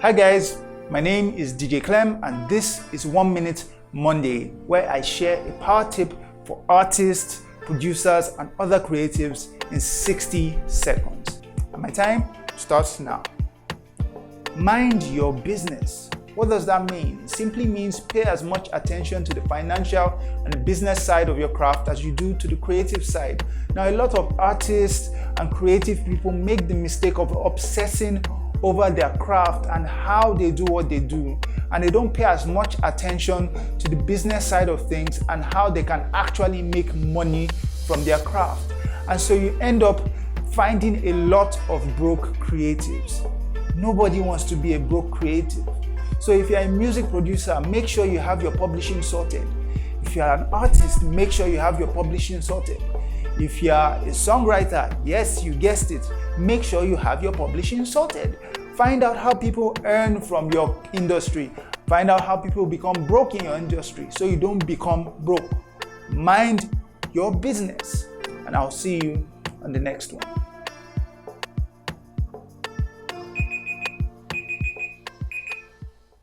Hi guys, my name is DJ Klem and this is 1 Minute Monday, where I share a power tip for artists, producers and other creatives in 60 seconds. And my time starts now. Mind your business. What does that mean? It simply means pay as much attention to the financial and the business side of your craft as you do to the creative side. Now, a lot of artists and creative people make the mistake of obsessing over their craft and how they do what they do, and they don't pay as much attention to the business side of things and how they can actually make money from their craft. And so you end up finding a lot of broke creatives. Nobody wants to be a broke creative. So if you're a music producer, make sure you have your publishing sorted. If you're an artist, make sure you have your publishing sorted. If you're a songwriter, yes, you guessed it, make sure you have your publishing sorted. Find out how people earn from your industry. Find out how people become broke in your industry so you don't become broke. Mind your business, and I'll see you on the next one.